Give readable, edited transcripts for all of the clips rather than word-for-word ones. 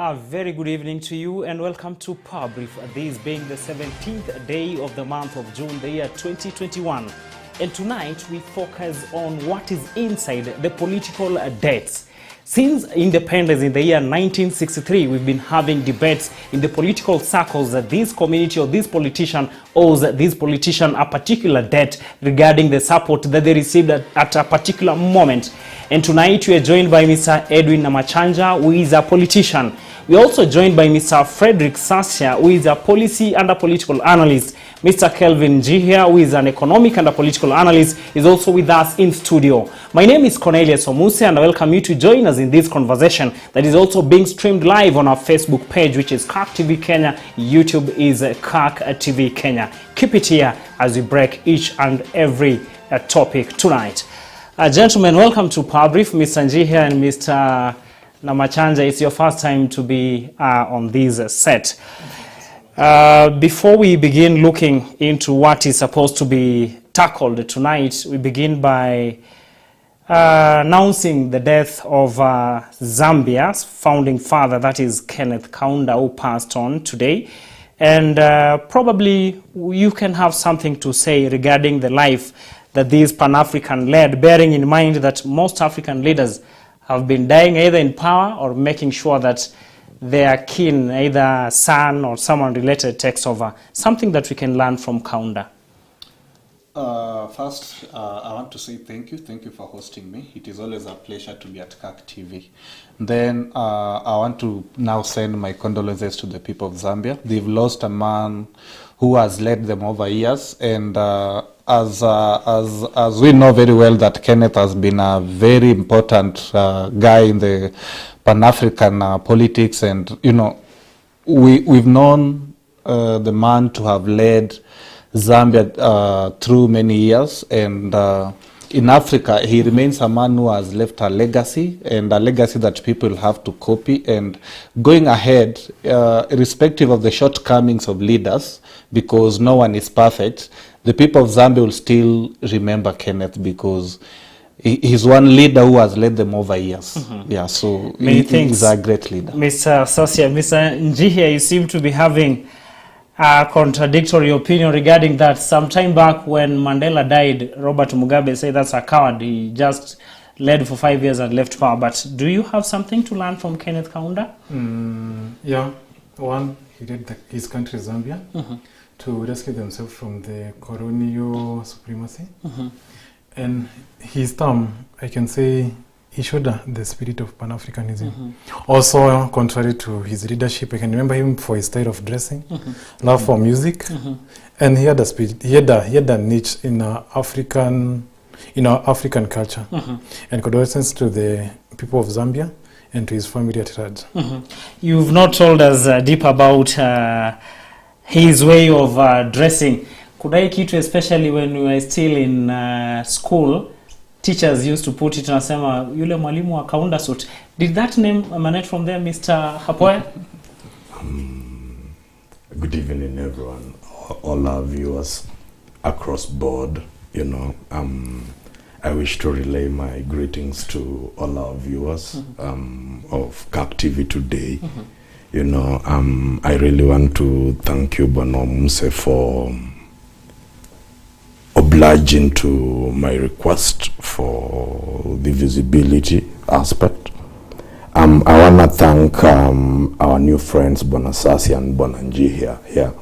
A very good evening to you and welcome to Power Brief, this being the 17th day of the month of June, the year 2021. And tonight we focus on what is inside the political debates. Since independence in the year 1963, we've been having debates in the political circles that this community or this politician owes this politician a particular debt regarding the support that they received at a particular moment. And tonight we are joined by Mr. Edwin Namachanja, who is a politician. We are also joined by Mr. Frederick Sassia, who is a policy and a political analyst. Mr. Kelvin Njihia, who is an economic and a political analyst, is also with us in studio. My name is Cornelius Omuse and I welcome you to join us in this conversation that is also being streamed live on our Facebook page, which is KAK TV Kenya. YouTube is KAK TV Kenya. Keep it here as we break each and every topic tonight. Gentlemen, welcome to Power Brief. Mr. Njihia and Mr. Namachanja, it's your first time to be on this set. Before we begin looking into what is supposed to be tackled tonight, we begin by announcing the death of Zambia's founding father, that is Kenneth Kaunda, who passed on today. And probably you can have something to say regarding the life that this Pan-African led, bearing in mind that most African leaders have been dying either in power or making sure that their kin, either son or someone related, takes over. Something that we can learn from Kaunda. First, I want to say thank you. Thank you for hosting me. It is always a pleasure to be at KAK TV. Then I want to now send my condolences to the people of Zambia. They've lost a man who has led them over years, and as we know very well that Kenneth has been a very important guy in the Pan-African politics, and you know we've known the man to have led Zambia through many years, and in Africa he remains a man who has left a legacy, and a legacy that people have to copy. And going ahead, irrespective of the shortcomings of leaders, because no one is perfect, the people of Zambia will still remember Kenneth because he's one leader who has led them over years. Mm-hmm. Yeah, so he's a great leader. Mr. Sassia, Mr. Njihia, you seem to be having a contradictory opinion regarding that. Some time back when Mandela died, Robert Mugabe said that's a coward. He just led for 5 years and left power. But do you have something to learn from Kenneth Kaunda? Yeah. One, he led his country, Zambia, to rescue themselves from the colonial supremacy. And his term, I can say, he showed the spirit of Pan-Africanism. Also, contrary to his leadership, I can remember him for his style of dressing, love for music, and he had a spirit. He had a niche in our African culture. And condolences to the people of Zambia and to his family at large. You've not told us deep about his way of dressing. Kudai kitu, especially when we were still in school, teachers used to put it and say, yule mwalimu wa Kaunda suit. Did that name emanate from there, Mr. Hapoya? Good evening, everyone, all our viewers across board. You know, I wish to relay my greetings to all our viewers of KAK TV today. You know, I really want to thank you, Bono Muse, for obliging to my request for the visibility aspect. I want to thank our new friends, Bonasasi and Bonanji here.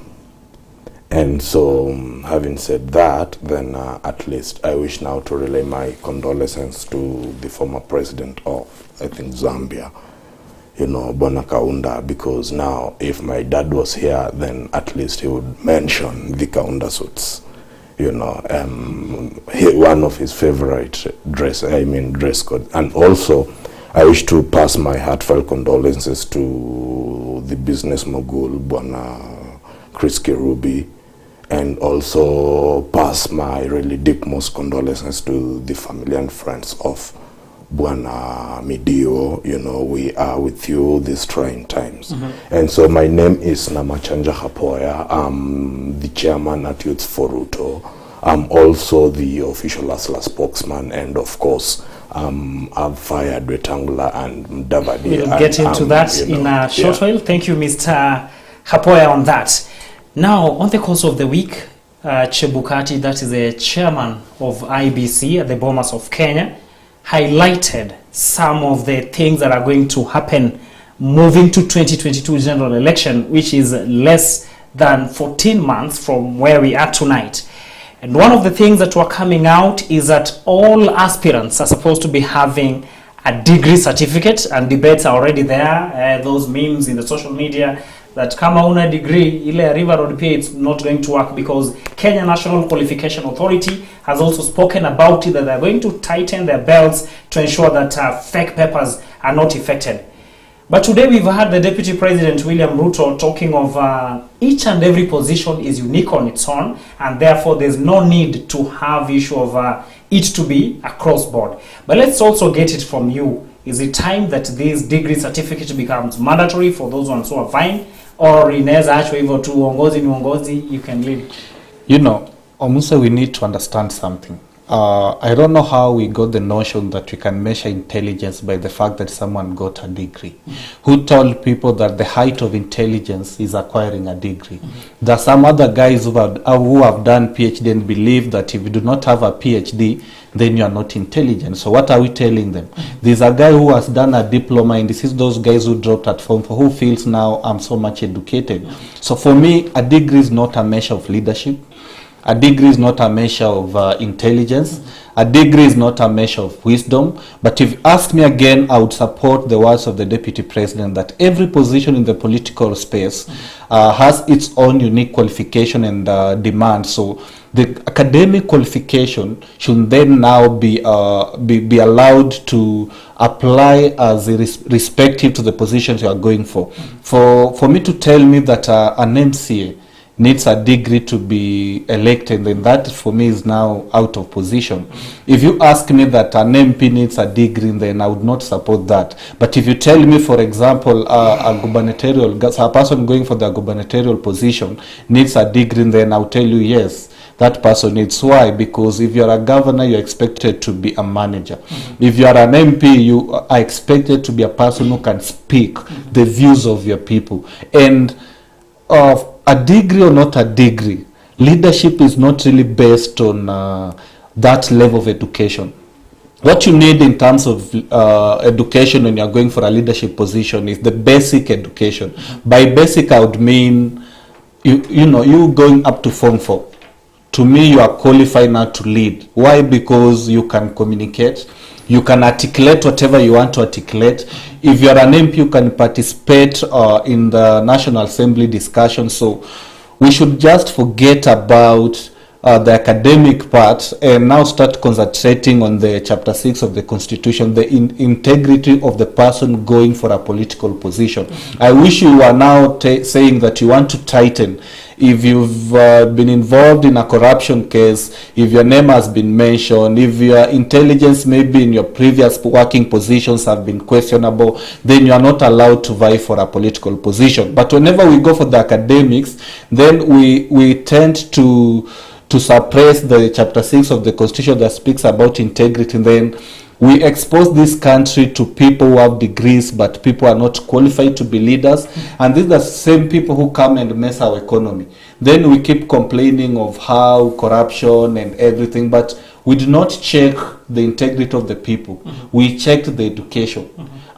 And so, having said that, then at least I wish now to relay my condolences to the former president of, I think, Zambia, you know, Bona Kaunda, because now if my dad was here, then at least he would mention the Kaunda suits. You know, one of his favorite dress code. And also, I wish to pass my heartfelt condolences to the business mogul, Bwana Chris Kirubi, and also pass my really deepmost condolences to the family and friends of Bwana Midio. You know, we are with you these trying times. And so my name is Namachanja Hapoya. I'm the chairman at Youth for Ruto. I'm also the official Hustler spokesman, and of course, I've fired Rectangular and Davadi. We'll get into that in a short while. Thank you, Mr. Hapoya, on that. Now, on the course of the week, Chebukati, that is the chairman of IBC at the Bomas of Kenya, highlighted some of the things that are going to happen moving to 2022 general election, which is less than 14 months from where we are tonight. And one of the things that were coming out is that all aspirants are supposed to be having a degree certificate, and debates are already there. Those memes in the social media that kama una degree, ile River Road PA, it's not going to work, because Kenya National Qualification Authority has also spoken about it, that they're going to tighten their belts to ensure that fake papers are not affected. But today we've had the Deputy President William Ruto talking of each and every position is unique on its own, and therefore there's no need to have issue of it to be across board. But let's also get it from you. Is it time that this degree certificate becomes mandatory for those ones who are vying, or inaweza achwa hivyo tu, uongozi ni uongozi, you can lead? You know, Omuse, we need to understand something. I don't know how we got the notion that we can measure intelligence by the fact that someone got a degree. Who told people that the height of intelligence is acquiring a degree? There are some other guys who have done PhD and believe that if you do not have a PhD, then you are not intelligent. So what are we telling them? There's a guy who has done a diploma, and this is those guys who dropped at Form 4, who feels now I'm so much educated. So for me, a degree is not a measure of leadership. A degree is not a measure of intelligence. A degree is not a measure of wisdom. But if you ask me again, I would support the words of the Deputy President that every position in the political space has its own unique qualification and demand. So the academic qualification should then now be allowed to apply as respective to the positions you are going for. For me to tell me that an MCA needs a degree to be elected, then that for me is now out of position. If you ask me that an MP needs a degree, then I would not support that. But if you tell me, for example, a person going for the gubernatorial position needs a degree, then I'll tell you yes, that person needs. Why? Because if you're a governor, you're expected to be a manager. If you are an MP, you are expected to be a person who can speak the views of your people. And a degree or not a degree, leadership is not really based on that level of education. What you need in terms of education when you're going for a leadership position is the basic education. By basic, I would mean, you going up to Form 4. To me, you are qualified now to lead. Why? Because you can communicate. You can articulate whatever you want to articulate. If you are an MP, you can participate in the National Assembly discussion. So we should just forget about the academic part and now start concentrating on the Chapter 6 of the Constitution, the integrity of the person going for a political position. I wish you were now saying that you want to tighten. If you've been involved in a corruption case, if your name has been mentioned, if your intelligence maybe in your previous working positions have been questionable, then you are not allowed to vie for a political position. But whenever we go for the academics, then we tend to suppress the Chapter 6 of the Constitution that speaks about integrity, and then we expose this country to people who have degrees, but people are not qualified to be leaders. And these are the same people who come and mess our economy. Then we keep complaining of how corruption and everything, but we do not check the integrity of the people. We check the education.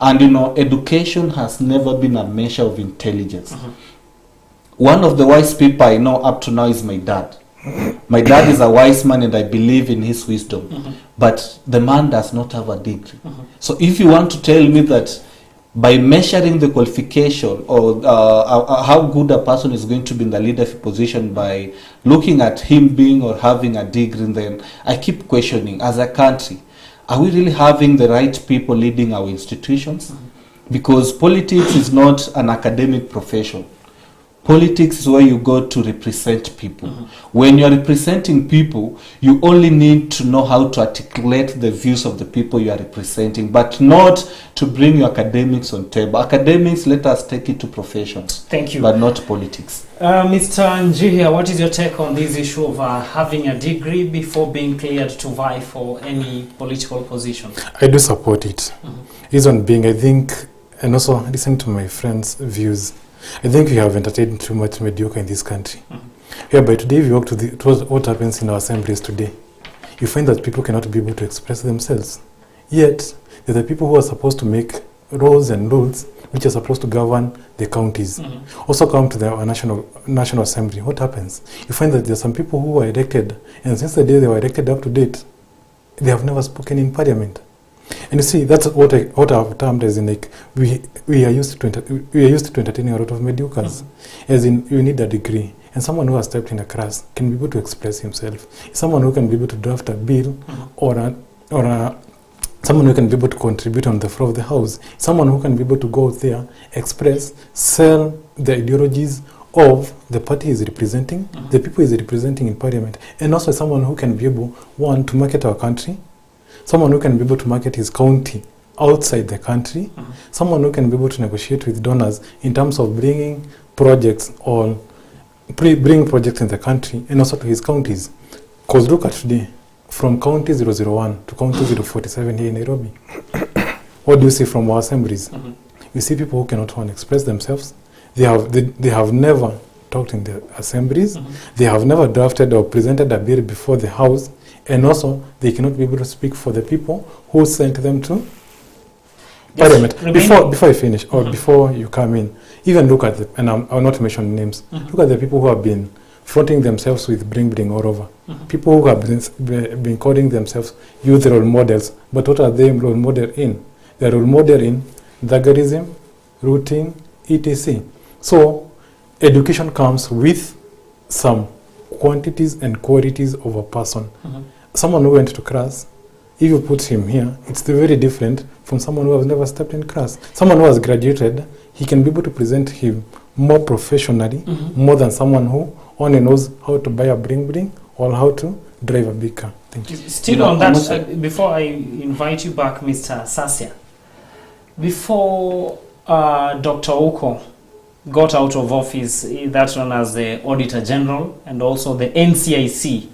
And education has never been a measure of intelligence. One of the wise people I know up to now is my dad. My dad is a wise man and I believe in his wisdom. But the man does not have a degree. So if you want to tell me that by measuring the qualification or how good a person is going to be in the leadership position by looking at him being or having a degree, then I keep questioning, as a country, are we really having the right people leading our institutions? Because politics is not an academic profession. Politics is where you go to represent people. When you're representing people, you only need to know how to articulate the views of the people you are representing, but not to bring your academics on table. Academics, let us take it to professions. Thank you. But not politics. Mr. Njihia, what is your take on this issue of having a degree before being cleared to vie for any political position? I do support it. Reason being, I think, and also listen to my friends' views, I think we have entertained too much mediocre in this country. By today, if you walk to what happens in our assemblies today, you find that people cannot be able to express themselves. Yet, there are the people who are supposed to make laws and rules which are supposed to govern the counties. Also come to the national assembly. What happens? You find that there are some people who were elected, and since the day they were elected up to date, they have never spoken in parliament. And you see, that's what I've termed as in like we are used to entertaining a lot of mediocres. As in, you need a degree, and someone who has stepped in a class can be able to express himself. Someone who can be able to draft a bill, or someone who can be able to contribute on the floor of the house. Someone who can be able to go out there, express, sell the ideologies of the party is representing, the people is representing in parliament, and also someone who can be able, one, to market our country. Someone who can be able to market his county outside the country. Someone who can be able to negotiate with donors in terms of bringing projects or bring projects in the country and also to his counties. Because look at today, from county 001 to county 047 here in Nairobi. What do you see from our assemblies? You see people who cannot express themselves. They have never talked in the assemblies. They have never drafted or presented a bill before the house. And also, they cannot be able to speak for the people who sent them to parliament. Before I finish, or before you come in, even look at the, and I'll not mention names, look at the people who have been fronting themselves with bling all over. People who have been calling themselves youth role models. But what are they role model in? They're role model in thuggerism, looting, etc. So, education comes with some quantities and qualities of a person. Someone who went to class, if you put him here, it's very different from someone who has never stepped in class. Someone who has graduated, he can be able to present him more professionally, more than someone who only knows how to buy a bling or how to drive a big car. Thank you. Still on that, before I invite you back, Mr. Sassia, before Dr. Oko got out of office, that's known as the Auditor General, and also the NCIC,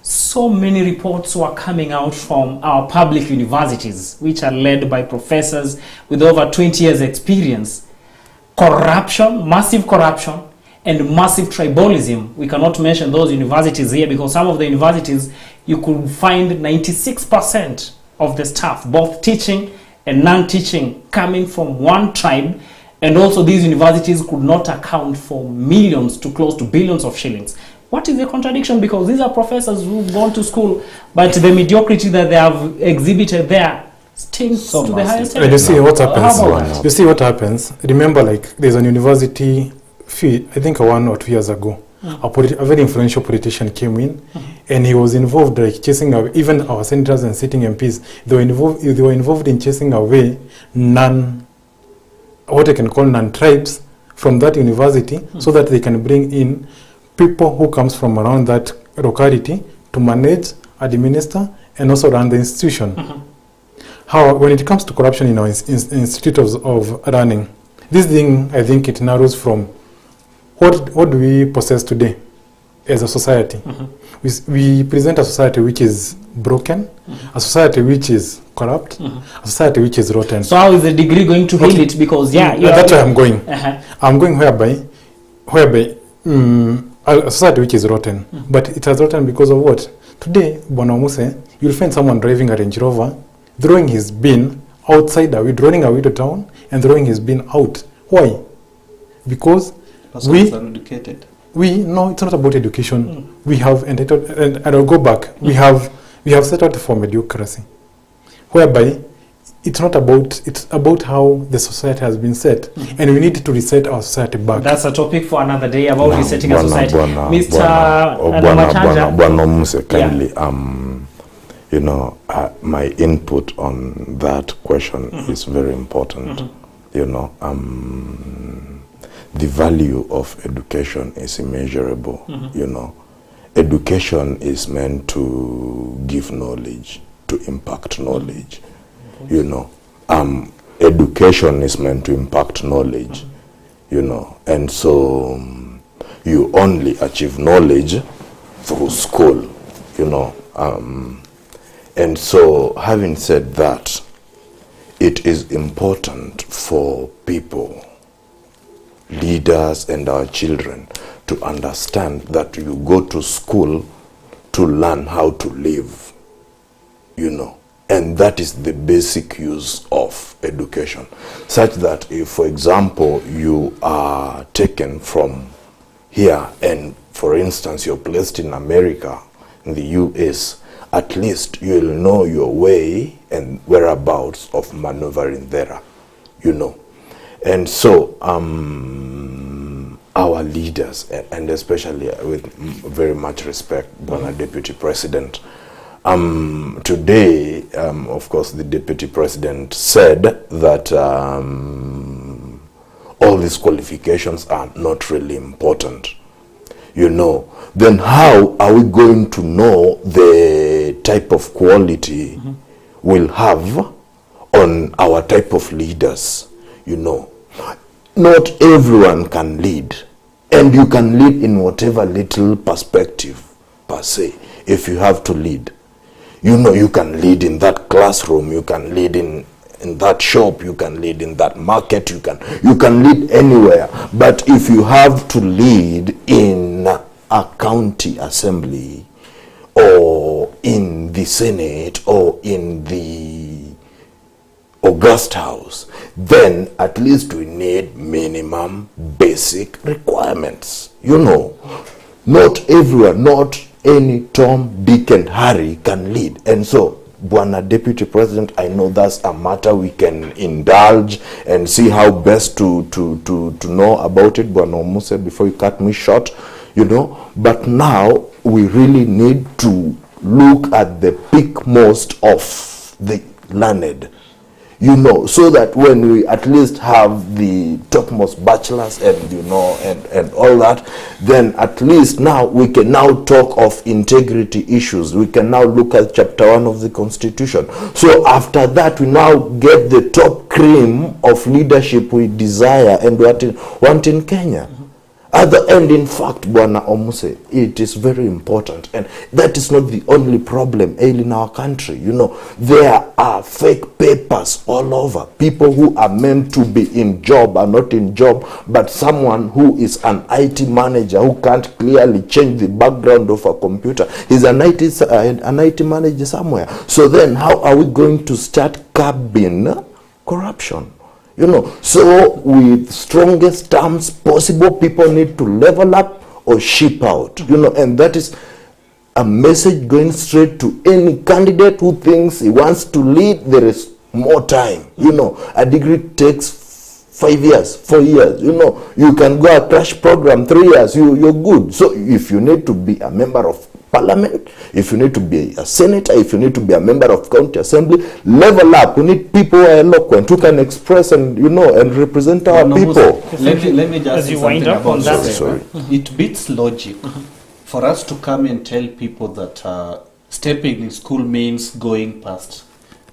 so many reports were coming out from our public universities, which are led by professors with over 20 years experience. Corruption, massive corruption, and massive tribalism. We cannot mention those universities here because some of the universities, you could find 96% of the staff, both teaching and non-teaching, coming from one tribe. And also these universities could not account for millions to close to billions of shillings. What is the contradiction? Because these are professors who've gone to school, but the mediocrity that they have exhibited there stinks to the highest level. You see what happens. You see what happens. Remember, like, there's an university fee, I think 1 or 2 years ago. A very influential politician came in, and he was involved, like, chasing away, even our senators and sitting MPs, they were involved in chasing away what I can call non-tribes from that university, so that they can bring in people who comes from around that locality to manage, administer, and also run the institution. How, when it comes to corruption in our institute of running, this thing, I think it narrows from what do we possess today as a society. We present a society which is broken, a society which is corrupt, a society which is rotten. So how is the degree going to heal it? Because that's where I'm going. I'm going whereby a society which is rotten, but it has rotten because of what? Today, Bwana Muse, you'll find someone driving a Range Rover, throwing his bin outside, running away to town, and throwing his bin out. Why? Because no, it's not about education. We have entitled, and I'll go back. We have settled for mediocrity, whereby it's not about, it's about how the society has been set, and we need to reset our society back. That's a topic for another day about resetting our society. Bwana Muse, kindly, you know, my input on that question is very important. You know, the value of education is immeasurable, you know. Education is meant to give knowledge, to impact knowledge, you know. Education is meant to impact knowledge, you know. And so you only achieve knowledge through school, you know. And so having said that, it is important for people, leaders and our children, to understand that you go to school to learn how to live, you know. And that is the basic use of education. Such that if, for example, you are taken from here and, for instance, you're placed in America, in the US, at least you'll know your way and whereabouts of maneuvering there, you know. And so our leaders, and especially with very much respect, Bwana Deputy President, today, of course, the Deputy President said that all these qualifications are not really important, you know. Then how are we going to know the type of quality we'll have on our type of leaders, you know? Not everyone can lead, and you can lead in whatever little perspective, per se, if you have to lead. You know, you can lead in that classroom, you can lead in that shop, you can lead in that market, you can lead anywhere. But if you have to lead in a county assembly, or in the Senate, or in the August House, then at least we need minimum basic requirements. You know, not everyone, not any Tom, Dick and Harry can lead. And so, Bwana Deputy President, I know that's a matter we can indulge and see how best to know about it, Bwana Omuse, before you cut me short, you know. But now we really need to look at the peakmost of the learned, you know, so that when we at least have the topmost bachelors and, you know, and all that, then at least now we can now talk of integrity issues. We can now look at chapter 1 of the Constitution. So after that, we now get the top cream of leadership we desire and want in Kenya. At the end, in fact, Bwana Omuse, it is very important, and that is not the only problem in our country. You know, there are fake papers all over. People who are meant to be in job are not in job, but someone who is an IT manager who can't clearly change the background of a computer is an IT manager somewhere. So then, how are we going to start curbing corruption? You know, so with strongest terms possible, people need to level up or ship out, you know, and that is a message going straight to any candidate who thinks he wants to lead. There is more time, you know. A degree takes 5 years, 4 years, you know. You can go a crash program 3 years, you're good. So if you need to be a member of parliament, if you need to be a senator, if you need to be a member of county assembly, level up. We need people who are eloquent, who can express and, you know, and represent our people. Let me just say something about that. Sorry. It beats logic for us to come and tell people that stepping in school means going past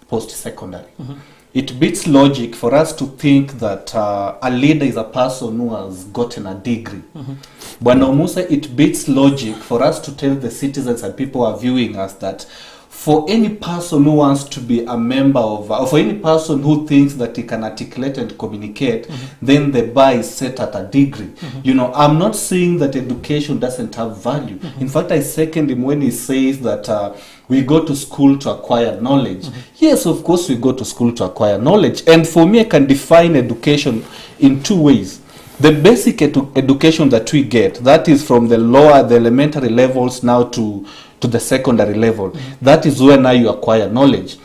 post-secondary. It beats logic for us to think that a leader is a person who has gotten a degree. Bwana Omuse, it beats logic for us to tell the citizens and people who are viewing us that for any person who wants to be a member of, or for any person who thinks that he can articulate and communicate, then the bar is set at a degree. You know, I'm not saying that education doesn't have value. In fact, I second him when he says that we go to school to acquire knowledge. Yes, of course, we go to school to acquire knowledge. And for me, I can define education in two ways. The basic education that we get, that is from the lower, the elementary levels now to the secondary level. That is where now you acquire knowledge.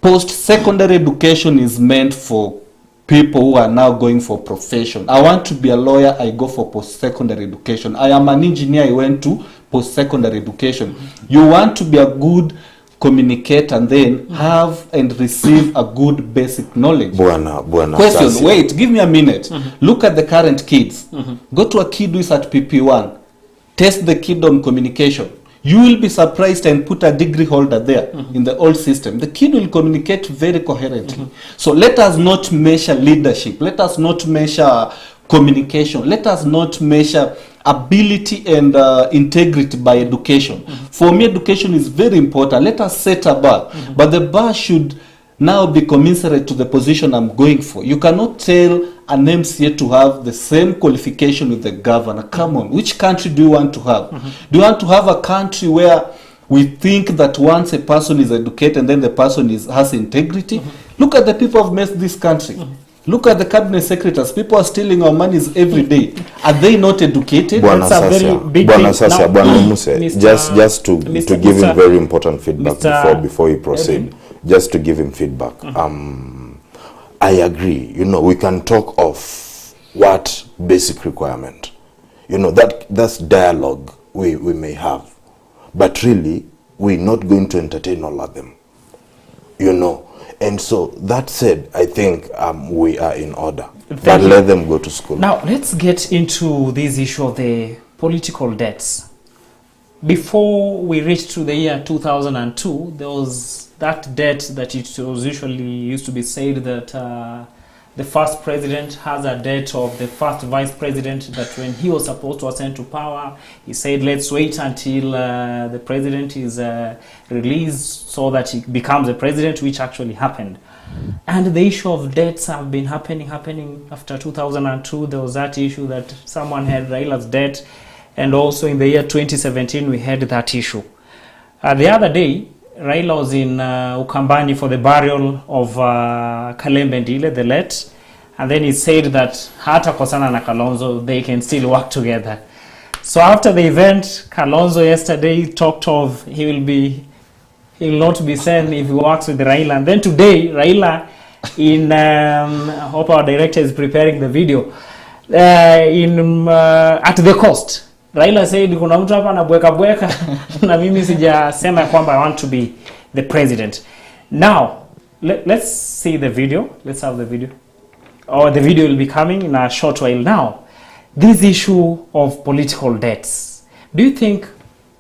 Post-secondary education is meant for people who are now going for profession. I want to be a lawyer, I go for post-secondary education. I am an engineer, I went to post-secondary education. You want to be a good communicate, and then have and receive a good basic knowledge. Buena Question, Sasia. wait, give me a minute. Look at the current kids. Go to a kid who is at PP1. Test the kid on communication. You will be surprised, and put a degree holder there in the old system. The kid will communicate very coherently. So let us not measure leadership. Let us not measure communication. Let us not measure ability and integrity by education. For me, education is very important. Let us set a bar. But the bar should now be commensurate to the position I'm going for. You cannot tell an MCA to have the same qualification with the governor. Come on, which country do you want to have? Do you want to have a country where we think that once a person is educated, then the person has integrity? Look at the people who've messed this country. Look at the cabinet secretaries. People are stealing our monies every day. Are they not educated? Buena That's a very Sasia, big Buena thing. Sasia, Now, Buena Muse, Mr. just to give him very important feedback Mr. before you proceed. Just to give him feedback. I agree. You know, we can talk of what basic requirement. You know, that's dialogue we may have. But really, we're not going to entertain all of them. You know. And so, that said, I think we are in order. But let them go to school. Now, let's get into this issue of the political debts. Before we reached to the year 2002, there was that debt that it was usually used to be said that the first president has a debt of the first vice president, that when he was supposed to ascend to power, he said, let's wait until the president is released so that he becomes a president, which actually happened. And the issue of debts have been happening after 2002. There was that issue that someone had Raila's debt, and also in the year 2017 we had that issue. The other day, Raila was in Ukambani for the burial of Kalembe Ndile, the late, and then he said that hata kosana na Kalonzo, they can still work together. So after the event, Kalonzo yesterday talked of he will not be sent if he works with Raila. And then today, Raila, I hope our director is preparing the video, at the coast, Raila said kuna mtu hapa anabweka na mimi sijasema kwamba I want to be the president. Now, let's see the video. Let's have the video. Or the video will be coming in a short while. Now, this issue of political debts. Do you think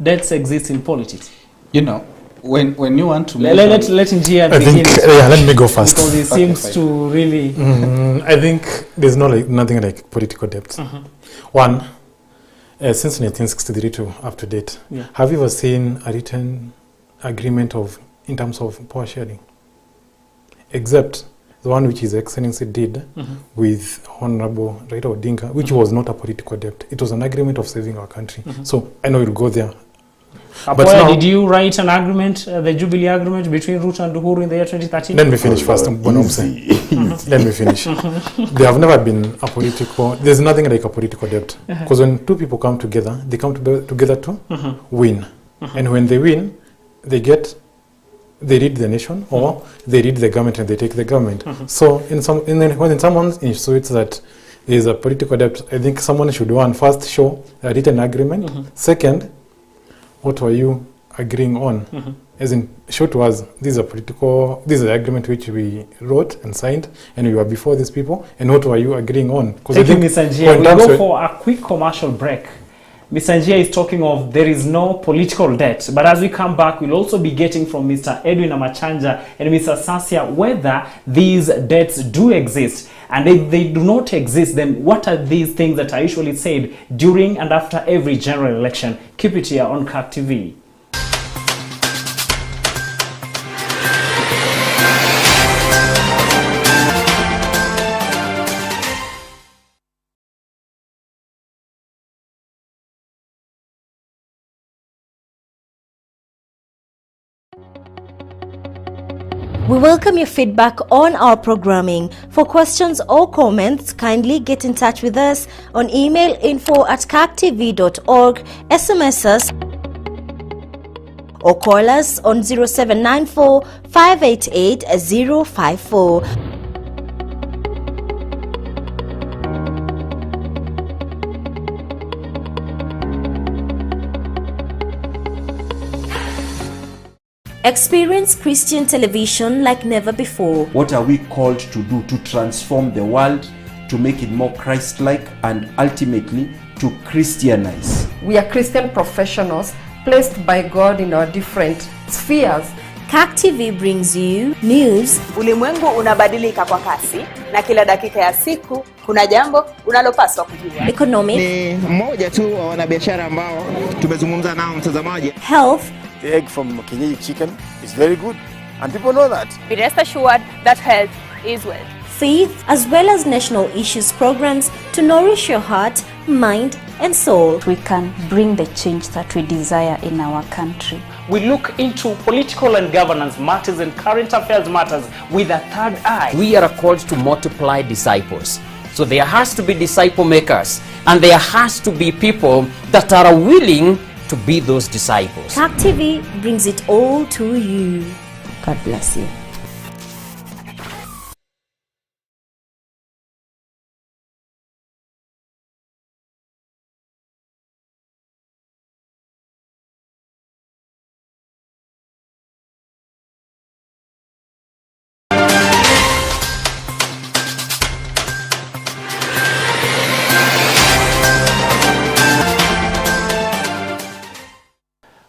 debts exist in politics? You know, when you want to let Njia begin. Let me go first. Because it seems to really... I think there's nothing like political debt. One, since 1963 to up to date, have you ever seen a written agreement in terms of power sharing? Except the one which His Excellency did with Honorable Raila Odinga, which was not a political debt. It was an agreement of saving our country. So I know we'll go there. But now, did you write an agreement, the Jubilee agreement between Ruto and Uhuru in the year 2013? Let me finish first. Let me finish. There have never been a political, there's nothing like a political debt. Because when two people come together, they come together to win. And when they win, they lead the nation, or they lead the government and they take the government. So when someone insinuates that there is a political debt, I think someone should first show a written agreement. Second, what were you agreeing on? As in, show to us, this is the agreement which we wrote and signed, and we were before these people, and what were you agreeing on? Thank you, Mr. Njia. We'll go for a quick commercial break. Mr. Njia is talking of there is no political debt, but as we come back, we'll also be getting from Mr. Edwin Amachanja and Mr. Sasia whether these debts do exist. And if they do not exist, then what are these things that are usually said during and after every general election? Keep it here on CAC TV. We welcome your feedback on our programming. For questions or comments, kindly get in touch with us on email info@cactv.org, SMS us, or call us on 0794 588 054. Experience Christian television like never before. What are we called to do to transform the world, to make it more Christ-like, and ultimately to Christianize? We are Christian professionals placed by God in our different spheres. CAC TV brings you news. Ulimwengu unabadilika kwa kasi na kila dakika ya siku kuna jambo unalopaswa kujua. Economic. Ni mmoja tu wa wanabiashara ambao tumezungumza nao mtazamaji. Health. The egg from Kenyan chicken is very good and people know that. Be rest assured that health is wealth. Faith, as well as national issues programs to nourish your heart, mind and soul. We can bring the change that we desire in our country. We look into political and governance matters and current affairs matters with a third eye. We are called to multiply disciples. So there has to be disciple makers, and there has to be people that are willing to be those disciples. CAC TV brings it all to you. God bless you.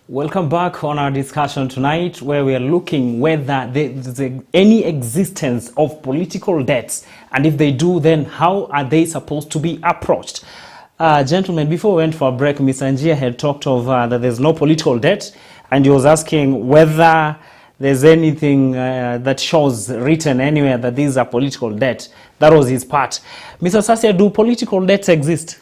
Welcome back on our discussion tonight, where we are looking whether there's any existence of political debts, and if they do, then how are they supposed to be approached? Gentlemen, before we went for a break, Mr. Njia had talked of that there's no political debt, and he was asking whether there's anything that shows written anywhere that these are political debt. That was his part. Mr. Sasia, do political debts exist?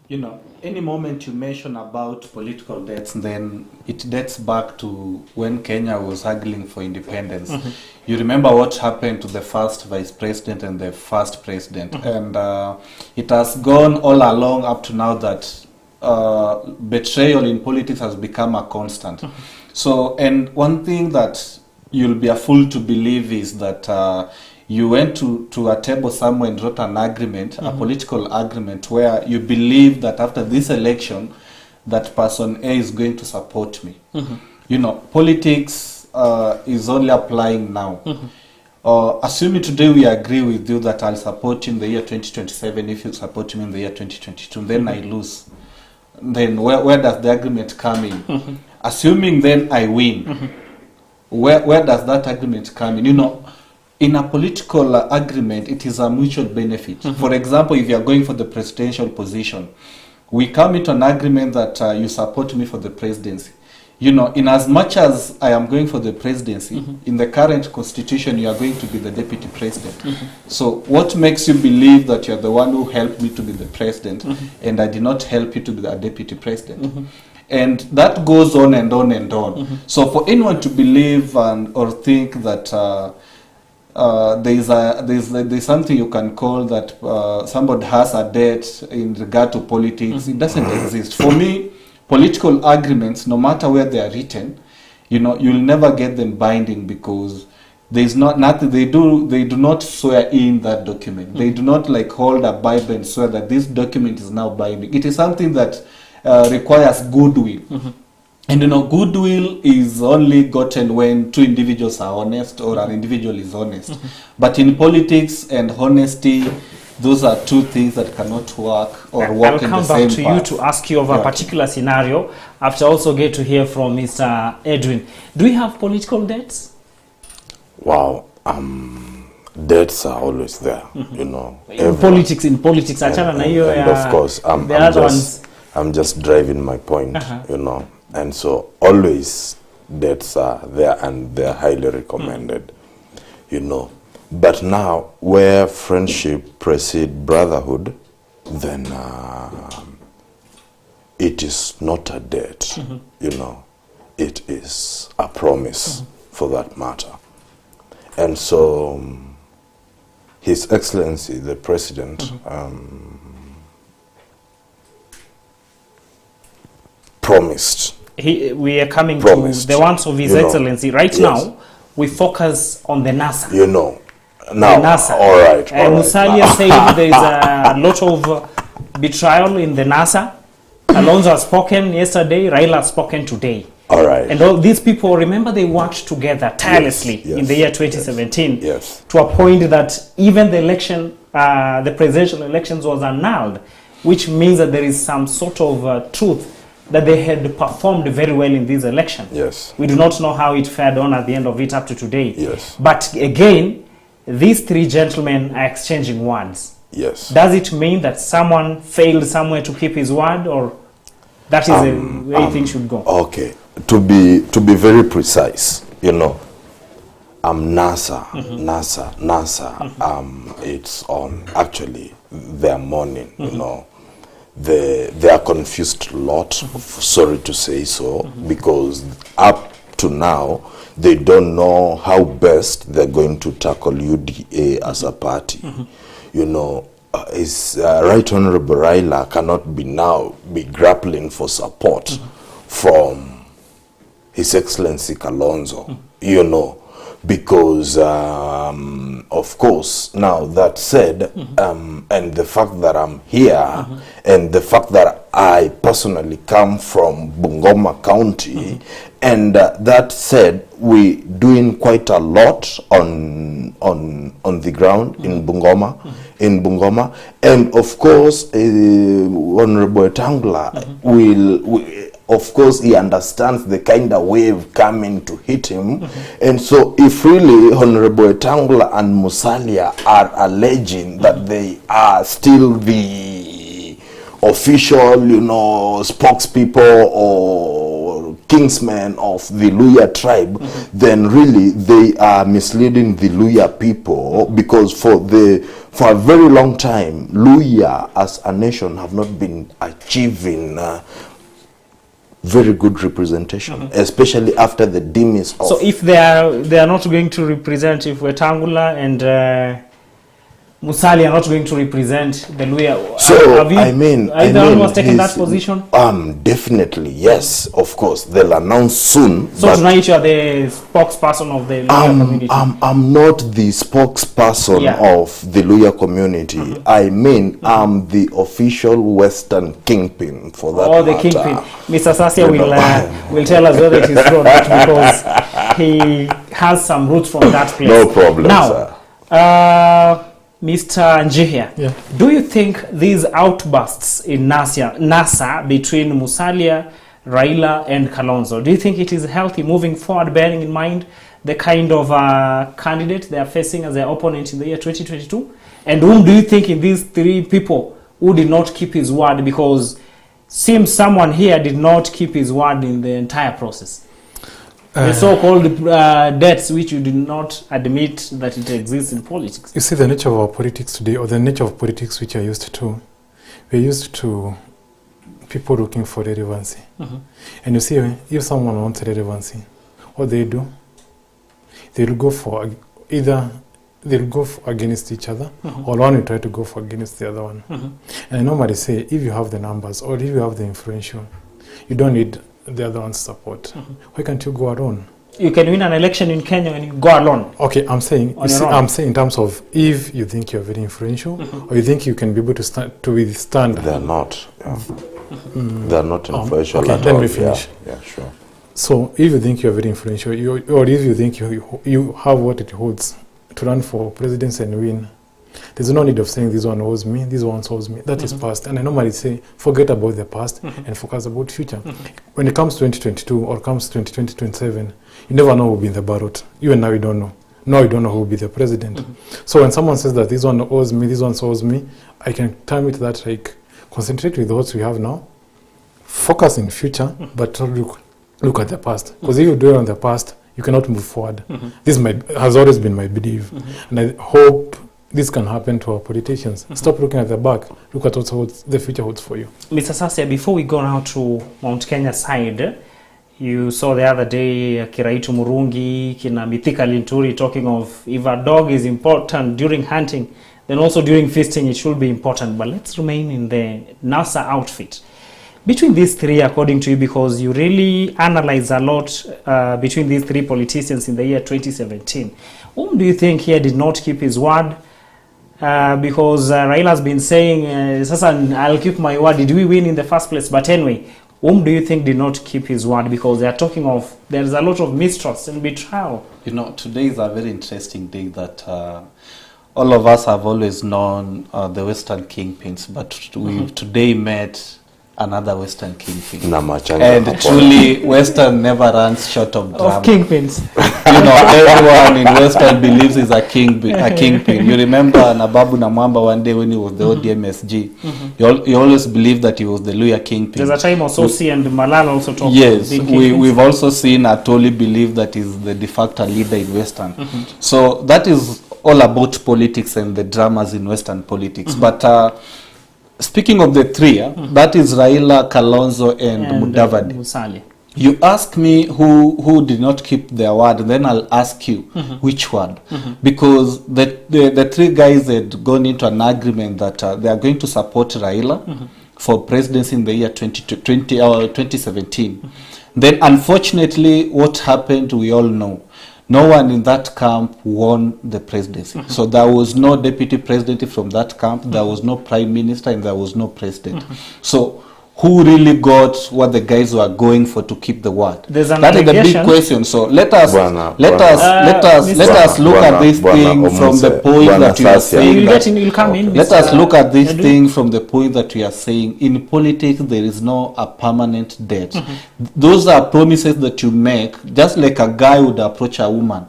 You know, any moment you mention about political debts, then it dates back to when Kenya was haggling for independence. Mm-hmm. You remember what happened to the first vice president and the first president. Mm-hmm. And it has gone all along up to now that betrayal in politics has become a constant. Mm-hmm. So, and one thing that you'll be a fool to believe is that you went to a table somewhere and wrote an agreement, mm-hmm. a political agreement, where you believe that after this election, that person A is going to support me. Mm-hmm. You know, politics is only applying now. Mm-hmm. Assuming today we agree with you that I'll support you in the year 2027 if you support me in the year 2022, then mm-hmm. I lose. Then where does the agreement come in? Mm-hmm. Assuming then I win, mm-hmm. where does that agreement come in? You know, in a political agreement, it is a mutual benefit. Mm-hmm. For example, if you are going for the presidential position, we come into an agreement that you support me for the presidency. You know, in as much as I am going for the presidency, mm-hmm. in the current constitution, you are going to be the deputy president. Mm-hmm. So what makes you believe that you're the one who helped me to be the president, mm-hmm. and I did not help you to be the deputy president? Mm-hmm. And that goes on and on and on. Mm-hmm. So for anyone to believe or think that there's something you can call that somebody has a debt in regard to politics, mm-hmm. it doesn't exist. For me, political agreements, no matter where they are written, you know, you'll never get them binding because there's nothing they do not swear in that document. Mm-hmm. They do not like hold a Bible and swear that this document is now binding. It is something that requires goodwill. Mm-hmm. And you know, goodwill is only gotten when two individuals are honest or an individual is honest. Mm-hmm. But in politics and honesty, those are two things that cannot work or work in the same path. I'll come back to you to ask you of a particular scenario after also get to hear from Mr. Edwin. Do we have political debts? Wow. Debts are always there, mm-hmm. you know. In politics, and of course, I'm just driving my point, uh-huh. you know. And so always debts are there and they're highly recommended, you know. But now where friendship precedes brotherhood, then it is not a debt, mm-hmm. you know. It is a promise, mm-hmm. for that matter. And so His Excellency, the President, mm-hmm. Promised. We are coming to the ones of His Excellency. Right now, we focus on the NASA. You know, now, NASA. All right. Musalia said there is a lot of betrayal in the NASA. Alonso has spoken yesterday, Raila has spoken today. All right. And all these people, remember, they worked together tirelessly in the year 2017 to a point that even the election, the presidential elections was annulled, which means that there is some sort of truth that they had performed very well in this election. Yes. We do not know how it fared on at the end of it up to today. Yes. But again, these three gentlemen are exchanging words. Yes. Does it mean that someone failed somewhere to keep his word, or that is the way things should go? Okay. To be very precise, you know, NASA, it's on actually their morning, you know. They are confused a lot, sorry to say so, because up to now, they don't know how best they're going to tackle UDA as a party. You know, Right Honorable Raila cannot be grappling for support from His Excellency Kalonzo, you know, because of course, now that said, and the fact that I'm here, and the fact that I personally come from Bungoma County, and that said, we doing quite a lot on the ground in Bungoma, and of course, Honorable Tangla will of course, he understands the kind of wave coming to hit him. And so if really Honorable Etangula and Musalia are alleging that they are still the official, you know, spokespeople or kingsmen of the Luya tribe, then really they are misleading the Luya people, because for a very long time, Luya as a nation have not been achieving very good representation, especially after the demise of... So if they are not going to represent, if Wetangula and Musali are not going to represent the Luya, so have you, was taking that position? Definitely, yes, of course. They'll announce soon. So tonight you are the spokesperson of the Luya community? I'm not the spokesperson of the Luya community. I mean, I'm the official Western kingpin for that matter. The kingpin. Mr. Sasia will tell us whether it is true or not, because he has some roots from that place. No problem, now, sir. Mr. Njihia, do you think these outbursts in NASA between Musalia, Raila and Kalonzo, do you think it is healthy moving forward, bearing in mind the kind of candidate they are facing as their opponent in the year 2022? And whom do you think in these three people who did not keep his word? Because seems someone here did not keep his word in the entire process. The so-called debts which you did not admit that it exists in politics. You see, the nature of our politics today, or the nature of politics which are used to, we're used to people looking for relevancy. And you see, if someone wants relevancy, what they do, they'll go for either against each other, or one will try to go for against the other one. And I normally say, if you have the numbers, or if you have the influential, you don't need the other one's support. Why can't you go alone? You can win an election in Kenya when you go alone. Okay, I'm saying in terms of if you think you're very influential, or you think you can be able to withstand. They're not. They're not influential okay, at then all. we finish. Yeah, sure. So if you think you're very influential, or if you think you have what it holds to run for presidency and win, there's no need of saying this one owes me, this one owes me. That is past. And I normally say, forget about the past and focus about future. When it comes to 2022 or comes 2027, you never know who will be in the ballot. Even now you don't know. Now you don't know who will be the president. So when someone says that this one owes me, this one owes me, I can term it that like, concentrate with what we have now, focus in future, but look at the past. Because if you do it on the past, you cannot move forward. This has always been my belief. And I hope this can happen to our politicians. Stop looking at the back. Look at what the future holds for you. Mr. Sasia, before we go now to Mount Kenya side, you saw the other day Kiraitu Murungi, Kina Mithika Linturi talking of if a dog is important during hunting, then also during feasting it should be important. But let's remain in the NASA outfit. Between these three, according to you, because you really analyze a lot between these three politicians in the year 2017, whom do you think here did not keep his word? Because Raila has been saying, Sasa, I'll keep my word. Did we win in the first place? But anyway, whom do you think did not keep his word? Because they are talking of, there's a lot of mistrust and betrayal. You know, today is a very interesting day that all of us have always known the Western kingpins, but we've today met another Western kingpin. And truly, Western never runs short of drama. Of kingpins. You know, everyone in Western believes he's a kingpin. You remember Nababu Namwamba one day when he was the ODMSG, he always believed that he was the Luya kingpin. There's a time Ososi and Malala also talked Yes, about we've also seen Atoli believe that he's the de facto leader in Western. So that is all about politics and the dramas in Western politics. But speaking of the three, that is Raila, Kalonzo, and Mudavadi. Musali. You ask me who did not keep their word, then I'll ask you which one. Because the three guys had gone into an agreement that they are going to support Raila for presidency in the year 2017. Then unfortunately, what happened, we all know. No one in that camp won the presidency. So there was no deputy president from that camp, there was no prime minister, and there was no president. So who really got what the guys were going for to keep the word? That is the big question. So let us look at this thing from the point that you are saying. Let us look at this thing from the point that we are saying. In politics, there is no a permanent debt. Those are promises that you make, just like a guy would approach a woman.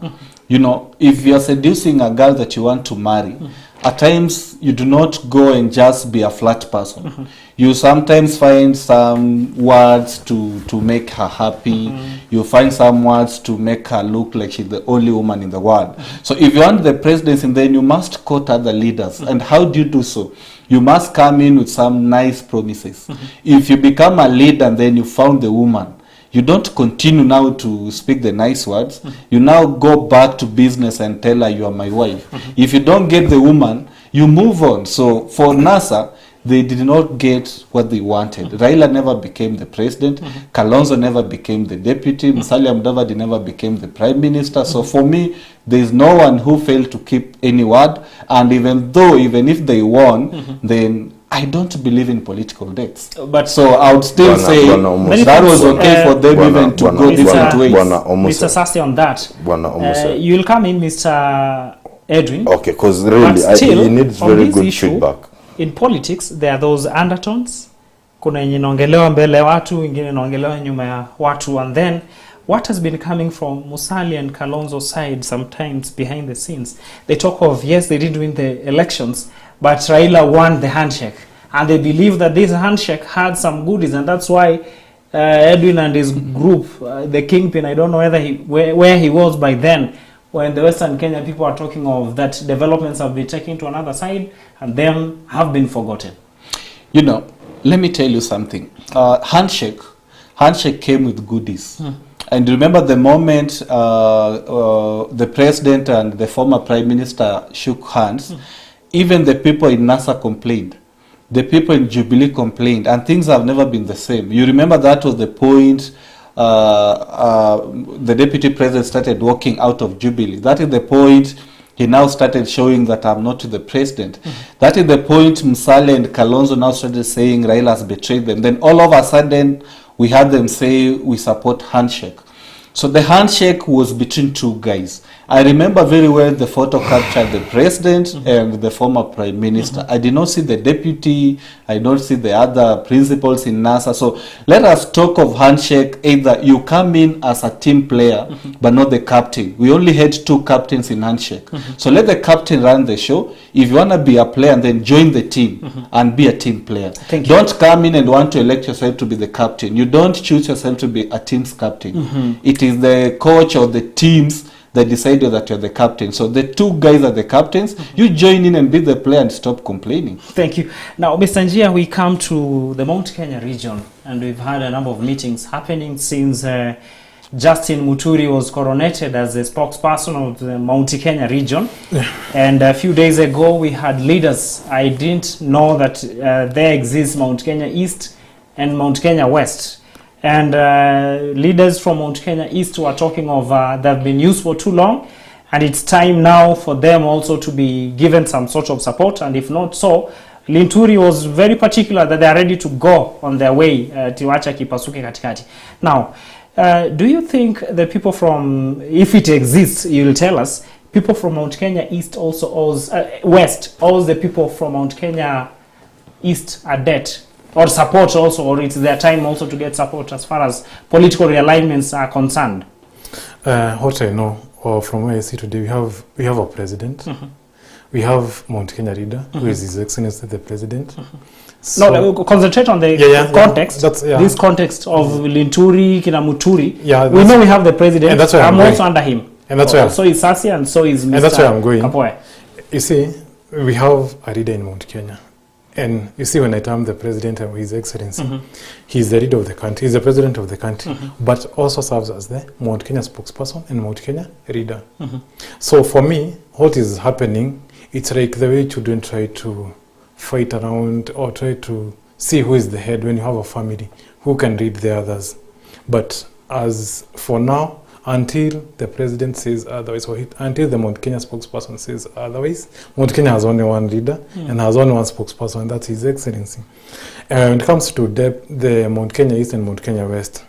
You know, if you are seducing a girl that you want to marry, at times you do not go and just be a flat person. You sometimes find some words to make her happy. You find some words to make her look like she's the only woman in the world. So if you want the presidency, then you must quote other leaders. And how do you do so? You must come in with some nice promises. If you become a leader and then you found the woman, you don't continue now to speak the nice words. You now go back to business and tell her you are my wife. If you don't get the woman, you move on. So for NASA, they did not get what they wanted. Raila never became the president. Kalonzo never became the deputy. Musalia Mudavadi never became the prime minister. So for me, there is no one who failed to keep any word. And even if they won, then I don't believe in political debts. But so I would still say that was okay for them even to go different ways. Mr. Sasi, on that, you'll come in, Mr. Edwin. Okay, because really, he needs very good feedback. In politics, there are those undertones. Kuna yenye inaongelewa mbele watu, ingine inaongelewa nyuma ya watu, and then what has been coming from Musalia and Kalonzo's side sometimes behind the scenes. They talk of, yes, they didn't win the elections, but Raila won the handshake. And they believe that this handshake had some goodies, and that's why Edwin and his group, the Kingpin, I don't know whether where he was by then, when the Western Kenya people are talking of that developments have been taken to another side and them have been forgotten. You know, let me tell you something. Handshake came with goodies. And remember the moment the president and the former prime minister shook hands, even the people in NASA complained. The people in Jubilee complained, and things have never been the same. You remember that was the point the deputy president started walking out of Jubilee. That is the point he now started showing that I'm not the president. That is the point Musalia and Kalonzo now started saying Raila has betrayed them. Then all of a sudden, we had them say we support handshake. So the handshake was between two guys. I remember very well the photo captured the president and the former prime minister. I did not see the deputy. I don't see the other principals in NASA. So let us talk of handshake. Either you come in as a team player, but not the captain. We only had two captains in handshake. So let the captain run the show. If you want to be a player, then join the team and be a team player. Don't come in and want to elect yourself to be the captain. You don't choose yourself to be a team's captain. It is the coach or the teams that decided that you're the captain. So the two guys are the captains. You join in and be the player and stop complaining. Thank you. Now, Mr. Njia, we come to the Mount Kenya region, and we've had a number of meetings happening since Justin Muturi was coronated as the spokesperson of the Mount Kenya region. And a few days ago, we had leaders. I didn't know that there exists Mount Kenya East and Mount Kenya West. And leaders from Mount Kenya East were talking of they've been used for too long, and it's time now for them also to be given some sort of support. And if not so, Linturi was very particular that they are ready to go on their way tiwacha kipasuke katikati. Now, do you think the people from, if it exists, you will tell us, people from Mount Kenya East also owes, West owes the people from Mount Kenya East a debt or support also, or it's their time also to get support as far as political realignments are concerned? What I know, or from where I see today, we have a president. We have Mount Kenya leader, who is His Excellency the President. So, no, concentrate on the context. This context of Linturi, Kinamuturi. We know we have the president. And that's why I'm also under him. And that's why. So is Sasi and so is Mr. And that's where I'm going. Kapoya. You see, we have a leader in Mount Kenya. And you see, when I term the president of His Excellency, he's the leader of the country, he's the president of the country, but also serves as the Mount Kenya spokesperson and Mount Kenya leader. So for me, what is happening, it's like the way children try to fight around or try to see who is the head when you have a family, who can lead the others. But as for now, until the president says otherwise, or until the Mount Kenya spokesperson says otherwise, Mount Kenya has only one leader and has only one spokesperson, and that's His Excellency. And when it comes to the Mount Kenya East and Mount Kenya West,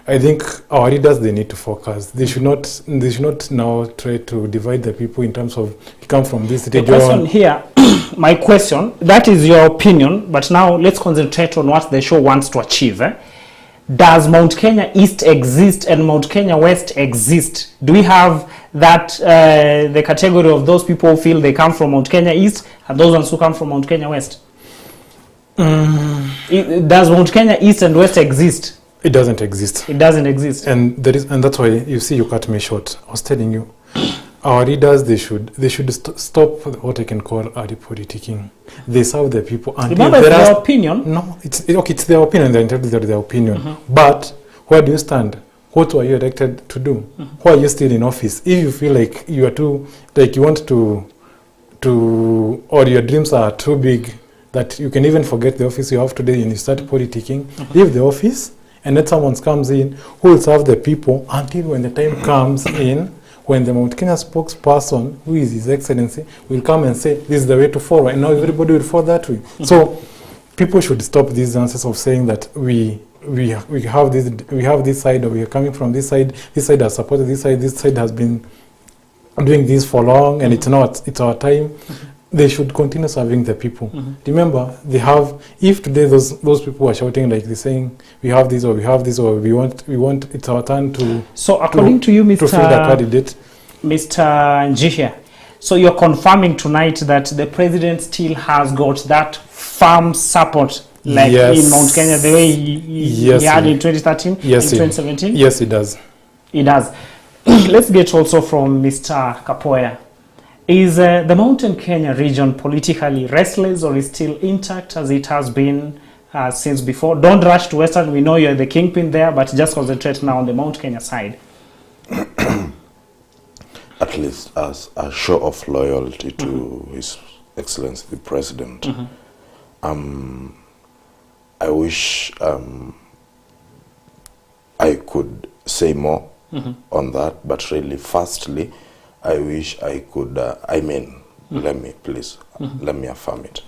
I think our leaders, they need to focus. They should not now try to divide the people in terms of you come from this region. The question here, my question, that is your opinion, but now let's concentrate on what the show wants to achieve. Does Mount Kenya East exist and Mount Kenya West exist? Do we have that, the category of those people who feel they come from Mount Kenya East and those ones who come from Mount Kenya West? Does Mount Kenya East and West exist? It doesn't exist. It doesn't exist. And that's why you see you cut me short. I was telling you, our leaders, they should stop what I can call politicking. They serve the people. Remember, it's their opinion. No, it's their opinion. They're entitled to their opinion. But where do you stand? What were you elected to do? Why are you still in office? If you feel like you are too, like you want to, or your dreams are too big that you can even forget the office you have today and you start politicking, leave the office and let someone comes in who will serve the people until when the time comes in, when the Mount Kenya spokesperson, who is His Excellency, will come and say, this is the way to follow, and now everybody will follow that way. So people should stop these answers of saying that we have this side, or we are coming from this side has supported this side has been doing this for long, and it's our time. They should continue serving the people. Remember, if today those people are shouting like they're saying, we have this or we have this or we want, it's our turn to. So according to you, Mr. To fill the candidate, Mr. Njihia, so you're confirming tonight that the president still has got that firm support, like in Mount Kenya, the way he had in 2013, in 2017? Yes, it does. It does. Let's get also from Mr. Kapoya. Is the Mountain Kenya region politically restless, or is still intact as it has been since before? Don't rush to Western. We know you're the kingpin there, but just concentrate now on the Mount Kenya side. At least as a show of loyalty to His Excellency the President, I wish I could say more on that, but really, firstly, I wish I could, let me affirm it.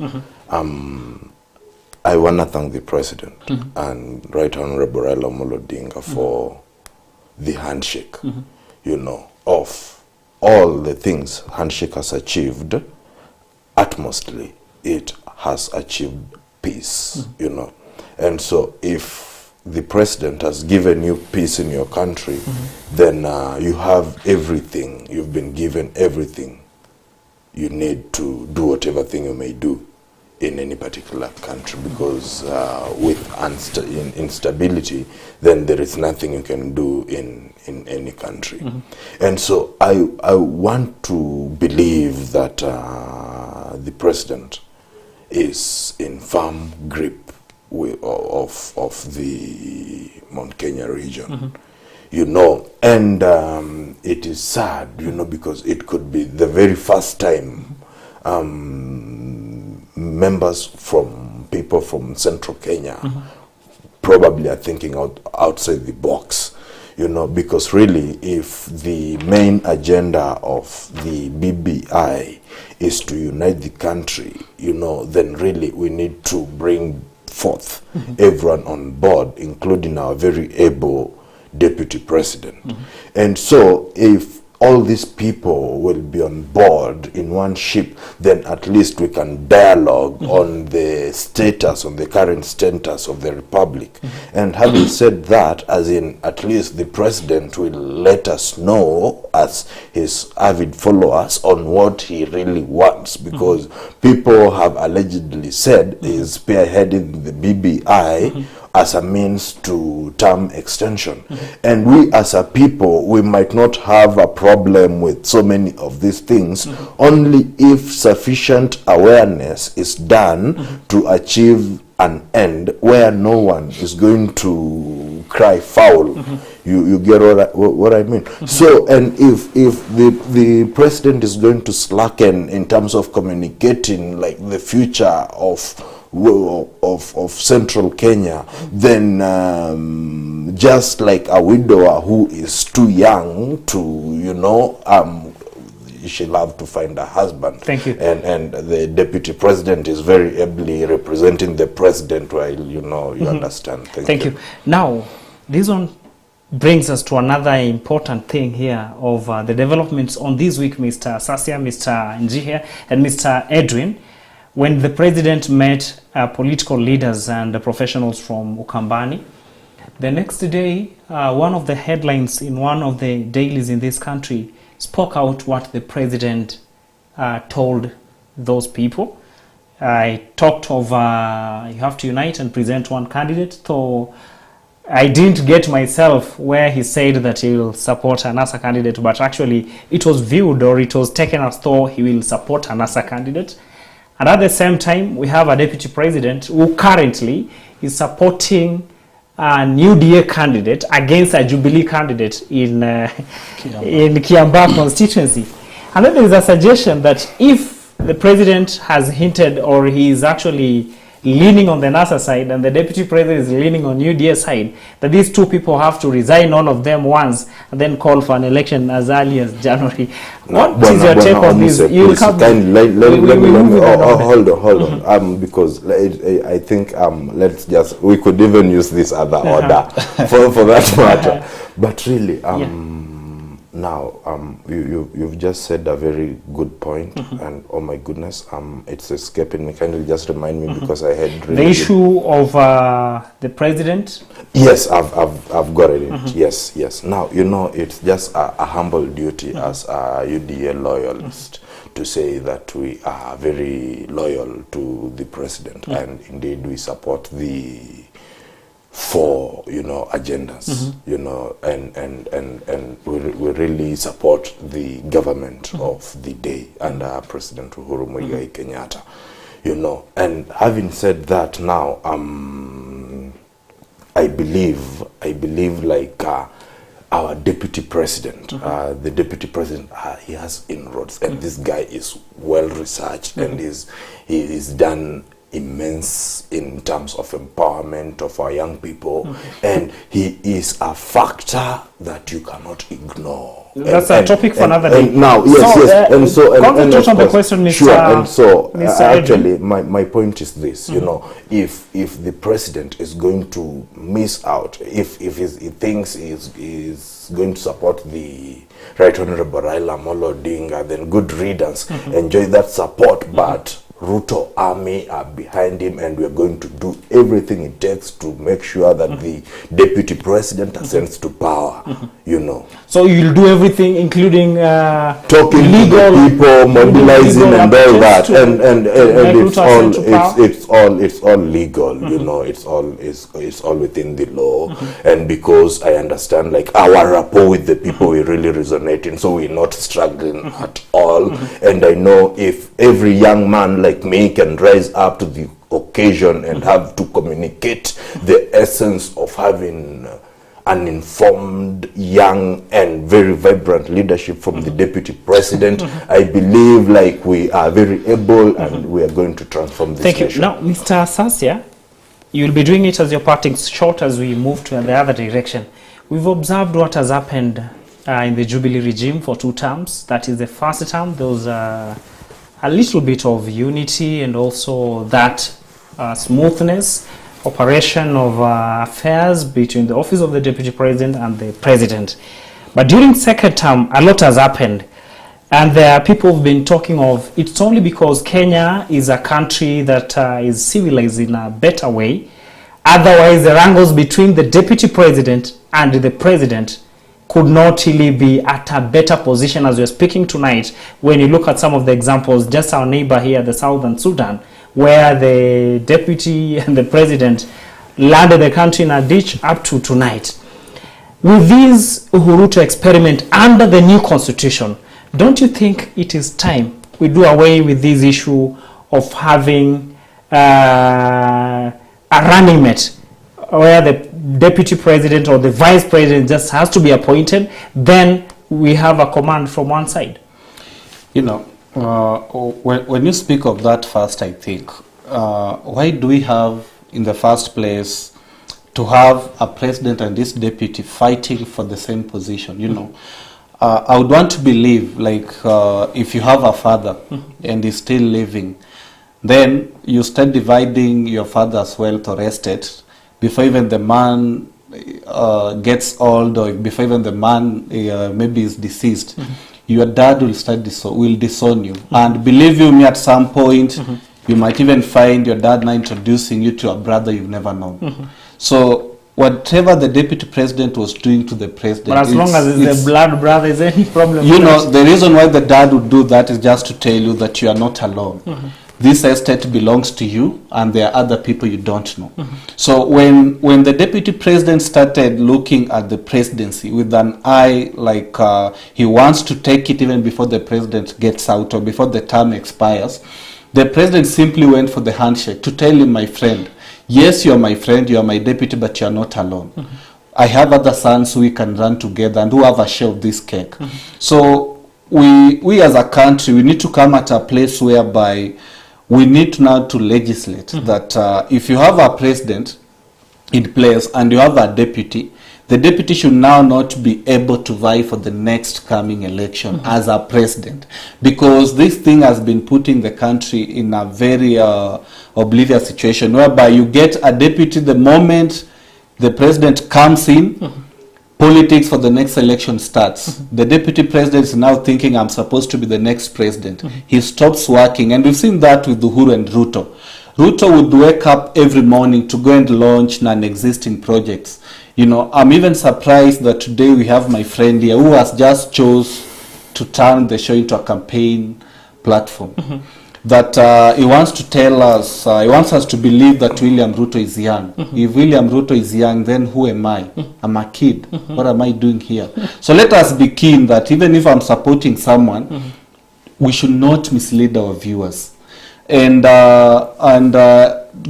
I want to thank the President and Right Honorable Raila Amolo Odinga for the handshake, of all the things handshake has achieved. Utmostly, it has achieved peace, And so if the President has given you peace in your country, then you have everything. You've been given everything you need to do whatever thing you may do in any particular country, because with instability, then there is nothing you can do in any country. And so I want to believe that the President is in firm grip of the Mount Kenya region, and it is sad, because it could be the very first time people from Central Kenya probably are thinking outside the box, because really, if the main agenda of the BBI is to unite the country, then really we need to bring forth everyone on board, including our very able deputy president. And so if all these people will be on board in one ship, then at least we can dialogue on the status, on the current status of the republic. And having said that, as in at least the president will let us know as his avid followers on what he really wants, because people have allegedly said he's spearheading the BBI as a means to term extension. And we as a people, we might not have a problem with so many of these things, only if sufficient awareness is done to achieve an end where no one is going to cry foul. You get what I mean? So, and if the president is going to slacken in terms of communicating like the future of central Kenya, then just like a widower who is too young to, she'll have to find a husband. Thank you. And the deputy president is very ably representing the president while, you understand. Thank you. Now, this one brings us to another important thing here of the developments on this week, Mr. Sasia, Mr. Njihia, and Mr. Edwin. When the president met political leaders and professionals from Ukambani, the next day, one of the headlines in one of the dailies in this country spoke out what the president told those people. I talked of you have to unite and present one candidate, though I didn't get myself where he said that he will support a NASA candidate, but actually it was viewed, or it was taken as though he will support a NASA candidate. And at the same time, we have a deputy president who currently is supporting a new DA candidate against a Jubilee candidate in Kiambaa constituency. And then there is a suggestion that if the president has hinted, or he is actually leaning on the NASA side and the deputy president is leaning on UDA side, that these two people have to resign, all of them once, and then call for an election as early as January. What is your take on this? Hold on. Because I think we could even use this other order for that matter. But really, now, you've just said a very good point, and oh my goodness, it's escaping me. Kindly just remind me, because I had really the issue of the president. Yes, I've got it. Yes. Now, it's just a humble duty as a UDA loyalist to say that we are very loyal to the president, and indeed we support the four agendas, and we really support the government of the day under President Uhuru Muigai Kenyatta, and having said that, now I believe like our deputy president, the deputy president, he has inroads, and this guy is well researched, and he's done immense in terms of empowerment of our young people, and he is a factor that you cannot ignore. That's a topic for another day. Now, yes, and so concentrate on the question, Mr. Sure, and so actually, Edwin. my point is this: if the president is going to miss out, if he thinks is going to support the Right Honorable Raila Amolo Odinga, then good riddance, enjoy that support, but Ruto army are behind him, and we are going to do everything it takes to make sure that the deputy president ascends to power, So you'll do everything, including talking legal, to the people, mobilizing and all that, and it's all legal, it's all within the law, and because I understand like our rapport with the people, we really resonate in, so we're not struggling at all, and I know if every young man like me can rise up to the occasion and have to communicate the essence of having an informed, young, and very vibrant leadership from the deputy president, I believe like we are very able, and we are going to transform this nation. Thank you. Now, Mr. Sasia, you'll be doing it as your parting shot as we move to the other direction. We've observed what has happened in the Jubilee regime for 2 terms. That is the first term, those a little bit of unity and also that smoothness operation of affairs between the office of the deputy president and the president. But during second term, a lot has happened. And there are people who've been talking of it's only because Kenya is a country that is civilized in a better way. Otherwise, the wrangles between the deputy president and the president could not really be at a better position as we're speaking tonight. When you look at some of the examples, just our neighbor here, the Southern Sudan, where the deputy and the president landed the country in a ditch up to tonight. With this Uhuru experiment under the new constitution, don't you think it is time we do away with this issue of having a running mate where the deputy president or the vice president just has to be appointed, then we have a command from one side? You know, when you speak of that first, I think, why do we have, in the first place, to have a president and this deputy fighting for the same position? You know, I would want to believe, like, if you have a father and he's still living, then you start dividing your father's wealth or estate before even the man gets old, or before even the man maybe is deceased. Your dad will start will disown you. And believe you me, at some point, you might even find your dad now introducing you to a brother you've never known. So whatever the deputy president was doing to the president, but as long as it's the blood brother, is there any problem? You know, the reason why the dad would do that is just to tell you that you are not alone. This estate belongs to you, and there are other people you don't know. So when the deputy president started looking at the presidency with an eye like he wants to take it even before the president gets out or before the term expires, the president simply went for the handshake to tell him, my friend, yes, you're my friend, you're my deputy, but you're not alone. I have other sons who we can run together and who have a share of this cake. So we as a country, we need to come at a place whereby we need now to legislate that if you have a president in place and you have a deputy, the deputy should now not be able to vie for the next coming election as a president, because this thing has been putting the country in a very oblivious situation whereby you get a deputy the moment the president comes in, politics for the next election starts. The deputy president is now thinking, I'm supposed to be the next president. He stops working, and we've seen that with Uhuru and Ruto. Ruto would wake up every morning to go and launch non-existing projects. You know, I'm even surprised that today we have my friend here who has just chose to turn the show into a campaign platform. That he wants to tell us, he wants us to believe that William Ruto is young. If William Ruto is young, then who am I? I'm a kid. What am I doing here? So let us be keen that even if I'm supporting someone, we should not mislead our viewers. And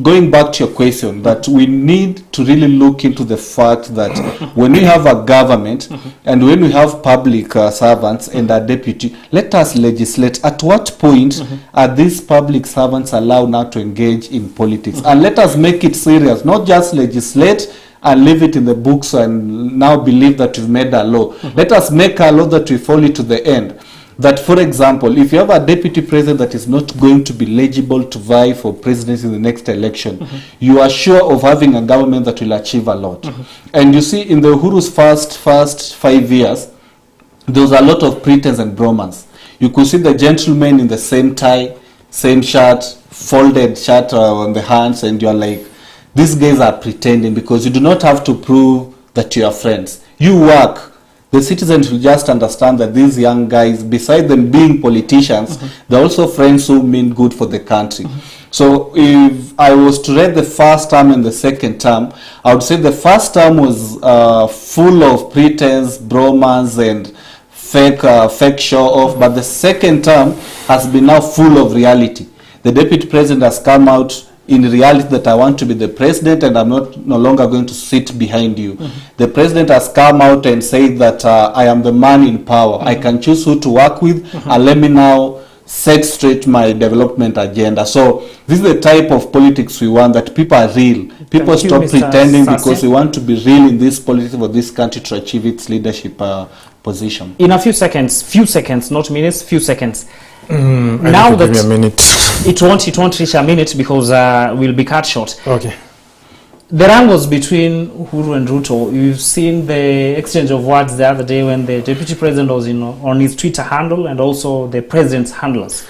going back to your question, that we need to really look into the fact that when we have a government and when we have public servants and a deputy, let us legislate. At what point are these public servants allowed now to engage in politics? And let us make it serious, not just legislate and leave it in the books and now believe that we've made a law. Let us make a law that we follow it to the end. That, for example, if you have a deputy president that is not going to be eligible to vie for presidency in the next election, you are sure of having a government that will achieve a lot. And you see, in the Uhuru's first 5 years, there was a lot of pretense and bromance. You could see the gentleman in the same tie, same shirt, folded shirt on the hands, and you're like, these guys are pretending, because you do not have to prove that you are friends. You work. The citizens will just understand that these young guys, besides them being politicians, they're also friends who mean good for the country. So if I was to rate the first term and the second term, I would say the first term was full of pretense, bromance, and fake show off, but the second term has been now full of reality. The deputy president has come out in reality that I want to be the president and I'm no longer going to sit behind you. The president has come out and said that I am the man in power. I can choose who to work with, and let me now set straight my development agenda. So this is the type of politics we want, that people are real. People stop pretending, because we want to be real in this politics for this country to achieve its leadership position. In a few seconds, not minutes, few seconds, Now that give me a minute. it won't reach a minute because we'll be cut short. Okay. The wrangles between Uhuru and Ruto, you've seen the exchange of words the other day when the deputy president was on his Twitter handle and also the president's handlers.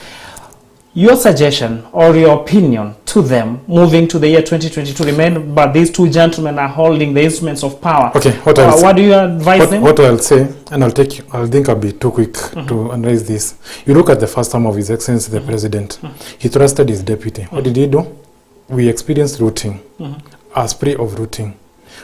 Your suggestion or your opinion to them moving to the year 2022, remember these two gentlemen are holding the instruments of power. Okay, what do you advise them? What I'll say, and I think I'll be too quick to analyze this. You look at the first term of His Excellency the President. He trusted his deputy. What did he do? We experienced looting, a spree of looting.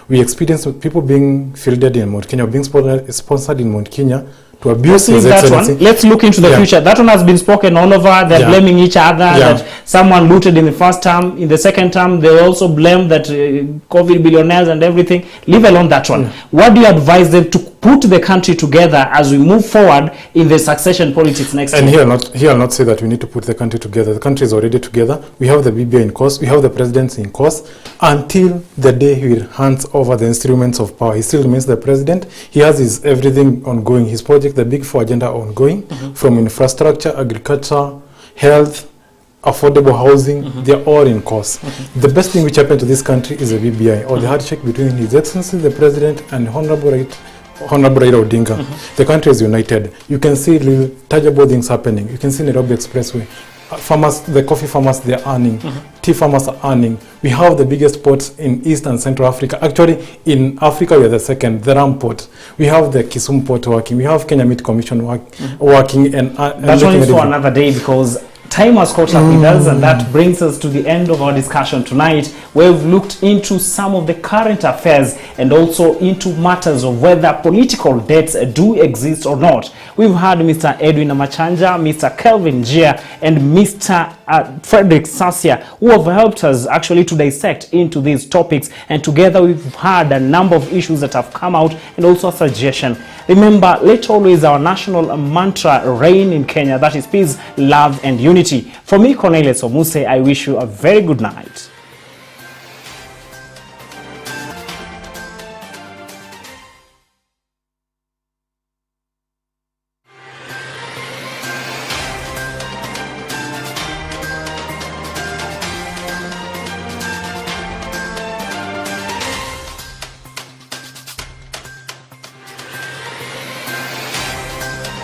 We experienced people being fielded in Mount Kenya, being sponsored in Mount Kenya to abuse His Excellency. Let's look into the future. That one has been spoken all over. They're blaming each other that someone looted in the first term. In the second term, they also blame that COVID billionaires and everything. Leave alone that one. What do you advise them to put the country together as we move forward in the succession politics next year? And he'll not say that we need to put the country together. The country is already together. We have the BBI in course. We have the presidency in course. Until the day he hands over the instruments of power, he still remains the president. He has his everything ongoing. His project, the Big Four agenda ongoing, from infrastructure, agriculture, health, affordable housing, they're all in course. The best thing which happened to this country is the BBI, or the handshake between His Excellency the President and Honorable Raila Odinga. The country is united. You can see real tangible things happening. You can see Nairobi Expressway. Farmers, the coffee farmers, they're earning. Tea farmers are earning. We have the biggest ports in East and Central Africa. Actually, in Africa, we are the second, the Ram port. We have the Kisumu port working. We have Kenya Meat Commission working. And that's only for another day because time has caught up with us, and that brings us to the end of our discussion tonight, where we've looked into some of the current affairs and also into matters of whether political debts do exist or not. We've had Mr. Edwin Amachanja, Mr. Kelvin Jia, and Mr. Frederick Sasia, who have helped us actually to dissect into these topics, and together we've had a number of issues that have come out and also a suggestion. Remember, let always our national mantra reign in Kenya, that is peace, love, and unity. For me, Cornelius Omuse, I wish you a very good night.